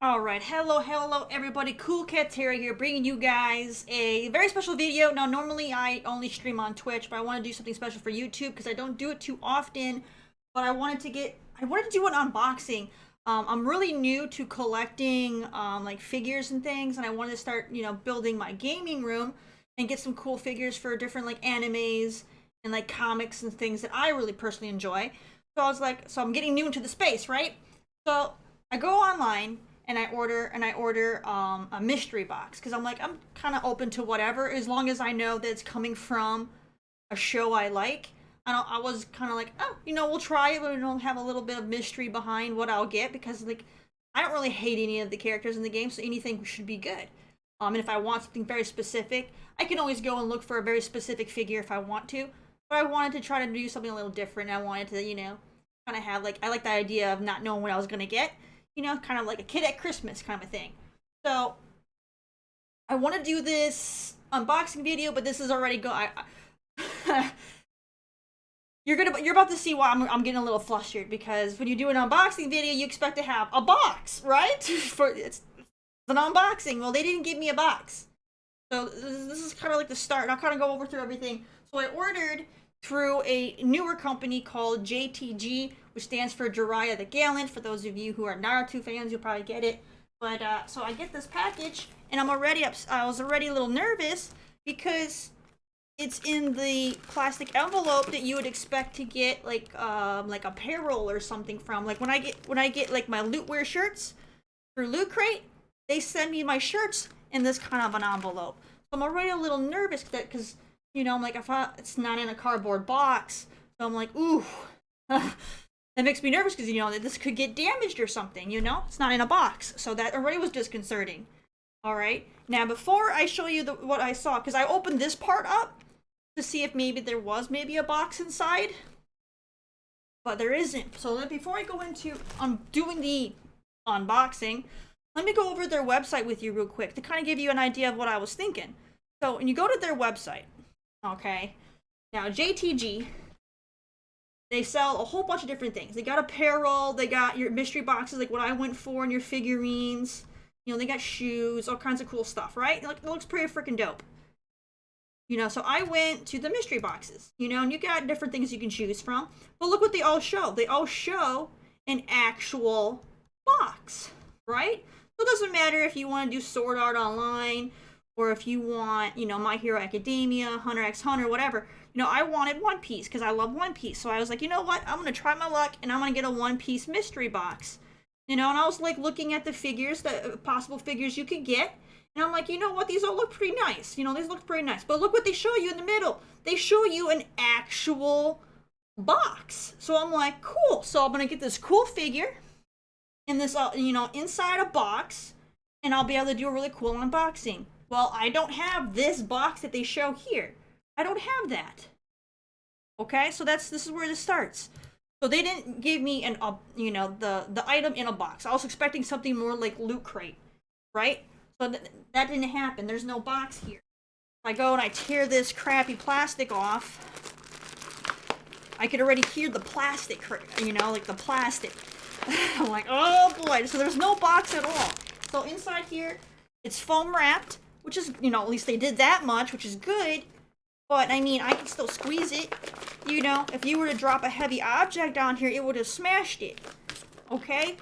Alright, hello everybody, Cool Cat Terry here, bringing you guys a very special video. Now, normally I only stream on Twitch, but I want to do something special for YouTube because I don't do it too often. But I wanted to do an unboxing. I'm really new to collecting like figures and things, and I wanted to start, building my gaming room and get some cool figures for different like animes and like comics and things that I really personally enjoy. So I was like, so I'm getting new into the space, right? So I go online and I order a mystery box because I'm like, I'm kind of open to whatever as long as I know that it's coming from a show I like. I was kind of like, oh, we'll try it, but have a little bit of mystery behind what I'll get because like I don't really hate any of the characters in the game, so anything should be good. And if I want something very specific, I can always go and look for a very specific figure if I want to. But I wanted to try to do something a little different. I wanted to, kind of have like I like the idea of not knowing what I was gonna get. Kind of like a kid at Christmas kind of a thing. So I want to do this unboxing video, but this is already you're about to see why I'm getting a little flustered because when you do an unboxing video, you expect to have a box, right? It's an unboxing. Well, they didn't give me a box, so this is kind of like the start. I'll kind of go through everything. So I ordered through a newer company called JTG, which stands for Jiraiya the Gallant. For those of you who are Naruto fans, you'll probably get it. But so I get this package, and I was already a little nervous because it's in the plastic envelope that you would expect to get like apparel or something from. Like when I get like my Lootwear shirts through Loot Crate, they send me my shirts in this kind of an envelope. So I'm already a little nervous because I'm like, it's not in a cardboard box. So I'm like, ooh. That makes me nervous because, that this could get damaged or something, It's not in a box. So that already was disconcerting. All right. Now, before I show you what I saw, because I opened this part up to see if maybe there was maybe a box inside. But there isn't. So before I go into doing the unboxing, let me go over their website with you real quick to kind of give you an idea of what I was thinking. So when you go to their website, okay, now JTG, they sell a whole bunch of different things. They got apparel, they got your mystery boxes like what I went for, and your figurines. They got shoes, all kinds of cool stuff, right? It looks pretty freaking dope. So I went to the mystery boxes, and you got different things you can choose from. But look what they all show. They all show an actual box, right? So it doesn't matter if you want to do Sword Art Online or if you want, My Hero Academia, Hunter x Hunter, whatever. I wanted One Piece because I love One Piece. So I was like, you know what? I'm going to try my luck and I'm going to get a One Piece mystery box. And I was like looking at the figures, the possible figures you could get. And I'm like, you know what? These all look pretty nice. These look pretty nice. But look what they show you in the middle. They show you an actual box. So I'm like, cool. So I'm going to get this cool figure in this, inside a box. And I'll be able to do a really cool unboxing. Well, I don't have this box that they show here. I don't have that. Okay, so this is where this starts. So they didn't give me the item in a box. I was expecting something more like Loot Crate, right? So that didn't happen. There's no box here. I go and I tear this crappy plastic off. I could already hear the plastic, like the plastic. I'm like, oh boy. So there's no box at all. So inside here, it's foam wrapped, which is, at least they did that much, which is good. But, I mean, I can still squeeze it. If you were to drop a heavy object on here, it would have smashed it. Okay?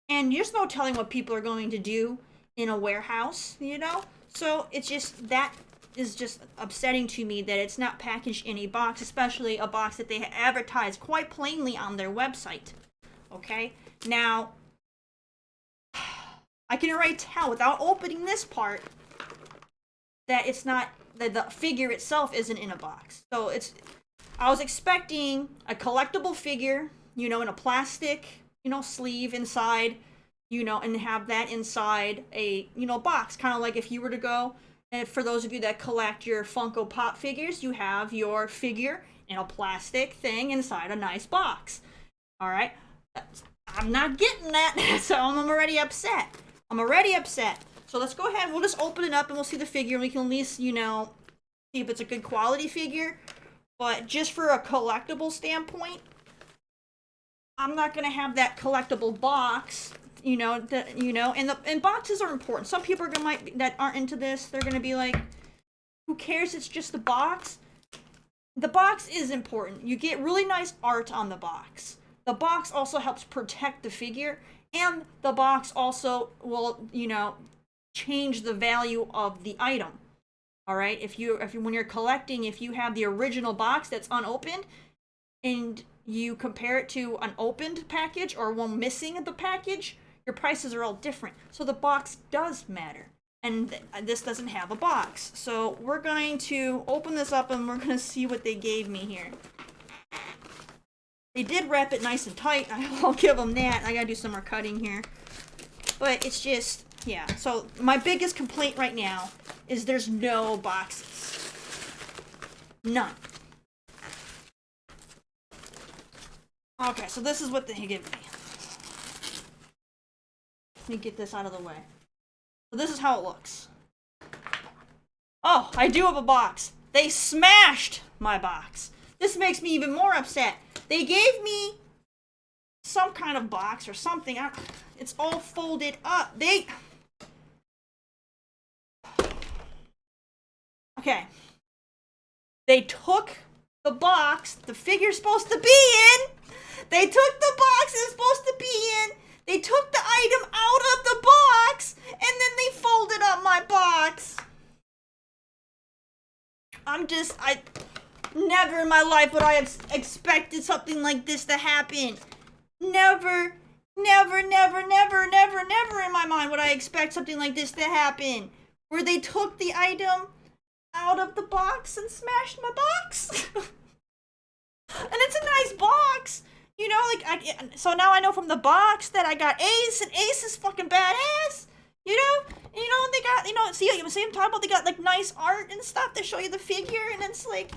And there's no telling what people are going to do in a warehouse, So, that is just upsetting to me that it's not packaged in a box, especially a box that they advertise quite plainly on their website. Okay? Now, I can already tell without opening this part that it's not, that the figure itself isn't in a box. So it's, I was expecting a collectible figure, you know, in a plastic, you know, sleeve inside, you know, and have that inside a, you know, box. Kind of like if you were to go, and for those of you that collect your Funko Pop figures, you have your figure in a plastic thing inside a nice box. All right? I'm not getting that, so I'm already upset. I'm already upset. So let's go ahead, we'll just open it up and we'll see the figure, and we can at least, you know, see if it's a good quality figure. But just for a collectible standpoint, I'm not gonna have that collectible box, you know, that, you know, and boxes are important. Some people are gonna that aren't into this, they're gonna be like, who cares, it's just the box. The box is important. You get really nice art on the box. The box also helps protect the figure, and the box also will, you know, change the value of the item. All right, if you when you're collecting, if you have the original box that's unopened and you compare it to an opened package or one missing the package, your prices are all different. So the box does matter, and this doesn't have a box. So we're going to open this up and we're going to see what they gave me here. They did wrap it nice and tight. I'll give them that. I gotta do some more cutting here, but it's just, yeah. So my biggest complaint right now is there's no boxes. None. Okay, so this is what they give me. Let me get this out of the way. So this is how it looks. Oh, I do have a box. They smashed my box. This makes me even more upset. They gave me some kind of box or something. It's all folded up. Okay. They took the box the figure's supposed to be in. They took the box it's supposed to be in. They took the item out of the box, and then they folded up my box. Never in my life would I have expected something like this to happen. Never, never, never, never, never, never in my mind would I expect something like this to happen. Where they took the item out of the box and smashed my box. And it's a nice box. You know, like, so now I know from the box that I got Ace, and Ace is fucking badass. You know? And, you know, they got, you know, see I'm talking about, they got, like, nice art and stuff to show you the figure, and it's like,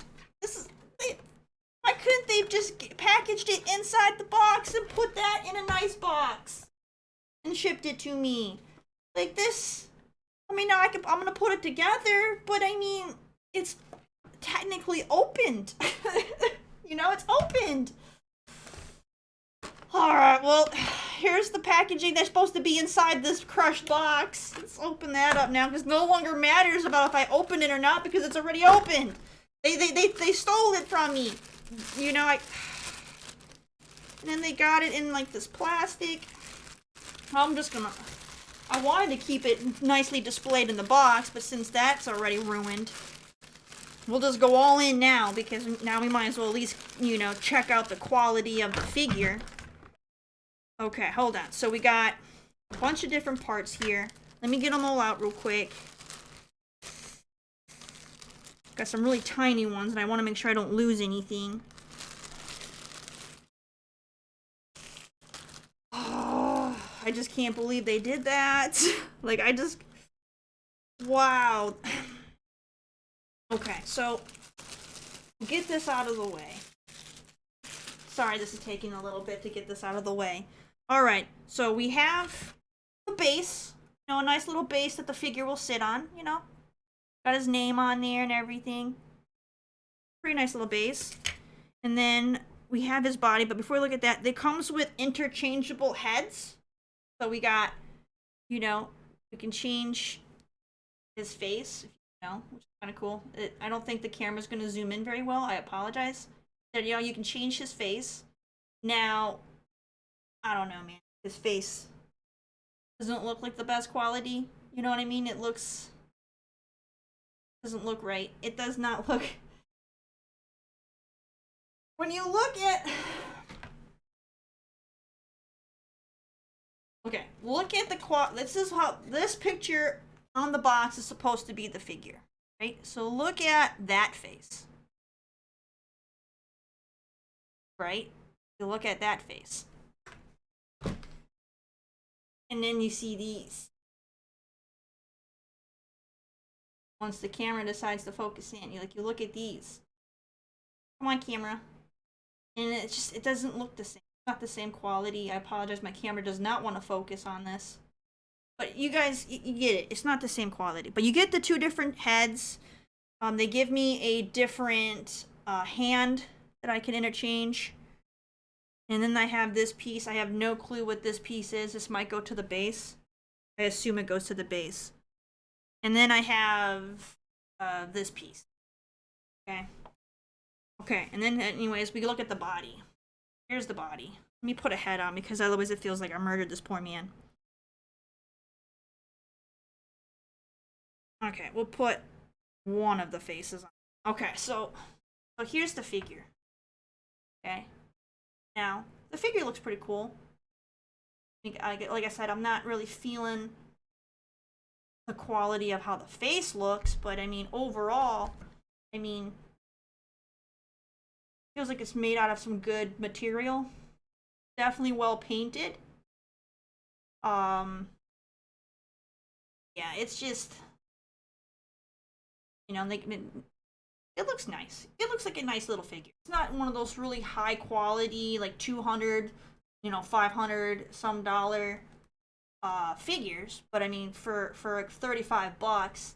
why couldn't they just packaged it inside the box and put that in a nice box and shipped it to me? Like this, I mean, now I'm gonna put it together, but I mean, it's technically opened. You know, it's opened. Alright, well, here's the packaging that's supposed to be inside this crushed box. Let's open that up now, because no longer matters about if I open it or not, because it's already opened. They stole it from me. You know, and then they got it in like this plastic. I'm just gonna, I wanted to keep it nicely displayed in the box, but since that's already ruined, we'll just go all in now, because now we might as well at least, you know, check out the quality of the figure. Okay, hold on. So we got a bunch of different parts here. Let me get them all out real quick. Got some really tiny ones, and I want to make sure I don't lose anything. Oh, I just can't believe they did that. Like, wow. Okay, so, get this out of the way. Sorry, this is taking a little bit to get this out of the way. Alright, so we have the base. You know, a nice little base that the figure will sit on, you know. Got his name on there and everything. Pretty nice little base. And then we have his body, but before we look at that, it comes with interchangeable heads. So we got, you know, we can change his face, you know, which is kind of cool. I don't think the camera's going to zoom in very well. I apologize. There, you know, you can change his face. Now, I don't know, man. His face doesn't look like the best quality. You know what I mean? It doesn't look right. It does not look. When you look at, okay, look at the this is how this picture on the box is supposed to be the figure. Right? So look at that face. Right? You look at that face. And then you see these. Once the camera decides to focus in, you look at these. Come on, camera. And it doesn't look the same. It's not the same quality. I apologize, my camera does not want to focus on this. But you guys, you get it. It's not the same quality. But you get the two different heads. They give me a different hand that I can interchange. And then I have this piece. I have no clue what this piece is. This might go to the base. I assume it goes to the base. And then I have this piece. Okay. Okay, and then anyways, we look at the body. Here's the body. Let me put a head on because otherwise it feels like I murdered this poor man. Okay, we'll put one of the faces on. Okay, so here's the figure. Okay. Now, the figure looks pretty cool. Like I said, I'm not really feeling the quality of how the face looks, but I mean, overall, I mean, feels like it's made out of some good material. Definitely well painted. Yeah, it's just, you know, it looks nice. It looks like a nice little figure. It's not one of those really high quality, like 200, you know, 500 some dollar figures, but I mean, for 35 bucks,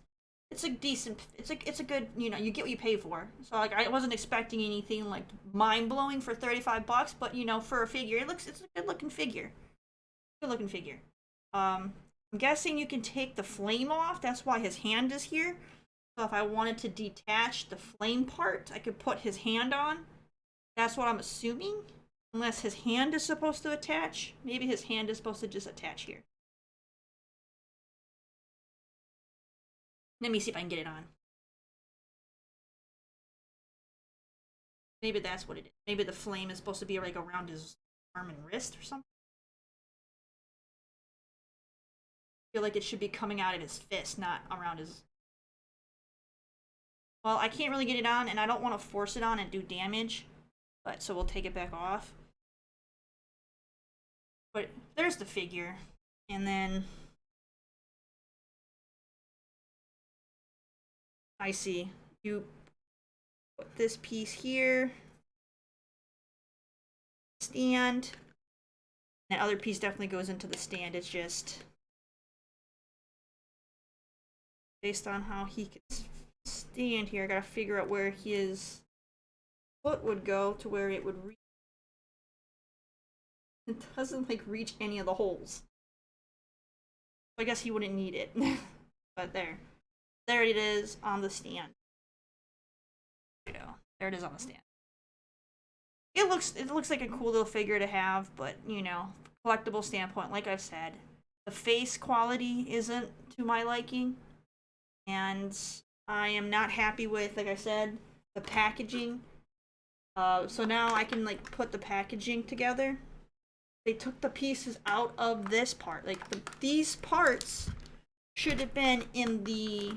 it's a decent, it's a good, you know, you get what you pay for. So like, I wasn't expecting anything like mind blowing for 35 bucks, but you know, for a figure, it's a good looking figure. Good looking figure. I'm guessing you can take the flame off. That's why his hand is here. So if I wanted to detach the flame part, I could put his hand on. That's what I'm assuming. Unless his hand is supposed to attach. Maybe his hand is supposed to just attach here. Let me see if I can get it on. Maybe that's what it is. Maybe the flame is supposed to be like around his arm and wrist or something. I feel like it should be coming out of his fist, not around his... Well, I can't really get it on, and I don't want to force it on and do damage. But, so we'll take it back off. But there's the figure. And then... I see. You put this piece here. Stand. That other piece definitely goes into the stand. It's just... based on how he can stand here, I gotta figure out where his foot would go to where it would reach. It doesn't like reach any of the holes. I guess he wouldn't need it. But there it is on the stand. You know, there it is on the stand. It looks like a cool little figure to have, but you know, collectible standpoint, like I've said, the face quality isn't to my liking. And I am not happy with, like I said, the packaging. So now I can like put the packaging together. They took the pieces out of this part. Like these parts should have been in the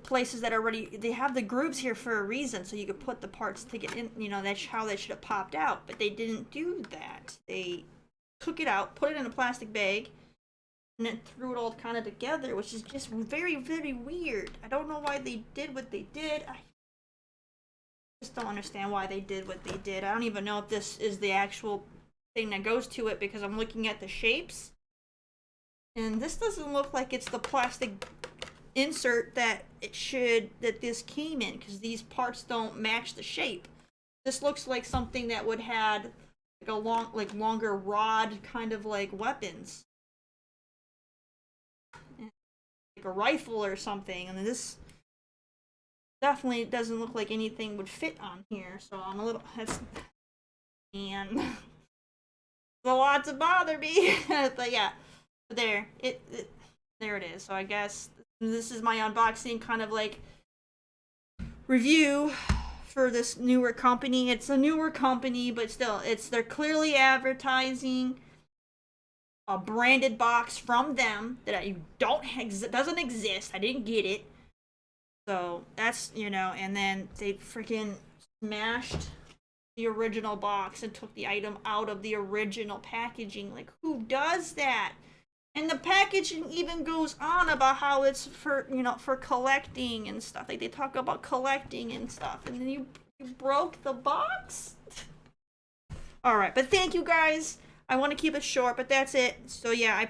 places that are already, they have the grooves here for a reason, so you could put the parts to get in, you know, that's how they should have popped out. But they didn't do that. They took it out, put it in a plastic bag, and then threw it all kind of together, which is just very, very weird. I don't know why they did what they did. I just don't understand why they did what they did. I don't even know if this is the actual thing that goes to it, because I'm looking at the shapes. And this doesn't look like it's the plastic insert that this came in, because these parts don't match the shape. This looks like something that would had like a longer rod kind of like weapons. Like a rifle or something, and this definitely doesn't look like anything would fit on here, so I'm a little, and it's a lot to bother me. But yeah, there it is. So I guess this is my unboxing kind of like review for this newer company. It's a newer company, but still, they're clearly advertising a branded box from them that I don't doesn't exist. I didn't get it. So that's, you know, and then they freaking smashed the original box and took the item out of the original packaging. Like, who does that? And the packaging even goes on about how it's for, you know, for collecting and stuff. Like, they talk about collecting and stuff. And then you broke the box? Alright, but thank you guys. I want to keep it short, but that's it. So yeah, I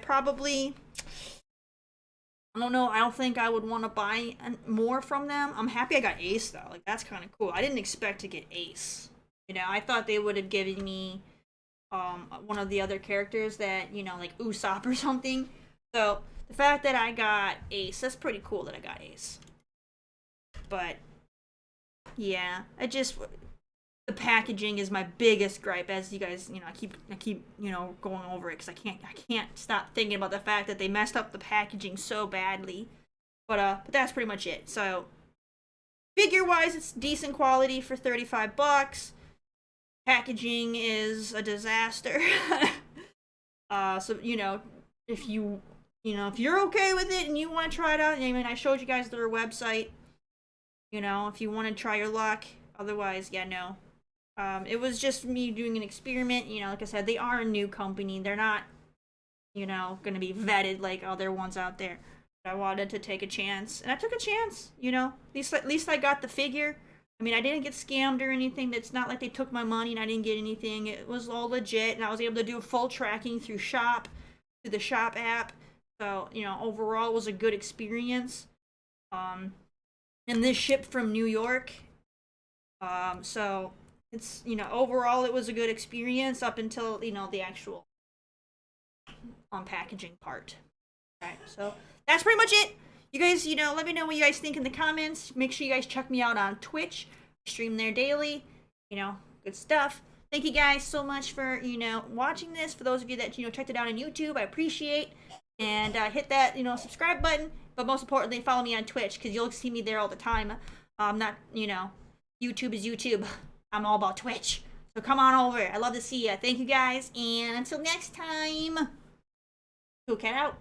don't know. I don't think I would want to buy more from them. I'm happy I got Ace, though. Like, that's kind of cool. I didn't expect to get Ace. You know, I thought they would have given me one of the other characters that, you know, like Usopp or something. So the fact that I got Ace, that's pretty cool that I got Ace. But yeah, the packaging is my biggest gripe. As you guys, you know, I keep you know, going over it because I can't stop thinking about the fact that they messed up the packaging so badly. But that's pretty much it. So figure wise, it's decent quality for $35. Packaging is a disaster. So, you know, if you're okay with it and you want to try it out, I mean, I showed you guys their website. You know, if you want to try your luck. Otherwise, yeah, no. It was just me doing an experiment. You know, like I said, they are a new company. They're not, you know, going to be vetted like other ones out there. I wanted to take a chance, and I took a chance. You know, at least I got the figure. I mean, I didn't get scammed or anything. It's not like they took my money and I didn't get anything. It was all legit, and I was able to do full tracking through the Shop app. So, you know, overall, it was a good experience. And this shipped from New York. So it's, you know, overall, it was a good experience up until, you know, the actual packaging part. Alright, so that's pretty much it. You guys, you know, let me know what you guys think in the comments. Make sure you guys check me out on Twitch. I stream there daily. You know, good stuff. Thank you guys so much for, you know, watching this. For those of you that, you know, checked it out on YouTube, I appreciate. And hit that, you know, subscribe button. But most importantly, follow me on Twitch, because you'll see me there all the time. I'm not, you know, YouTube is YouTube. I'm all about Twitch. So come on over. I love to see you. Thank you guys. And until next time, Cool Cat out.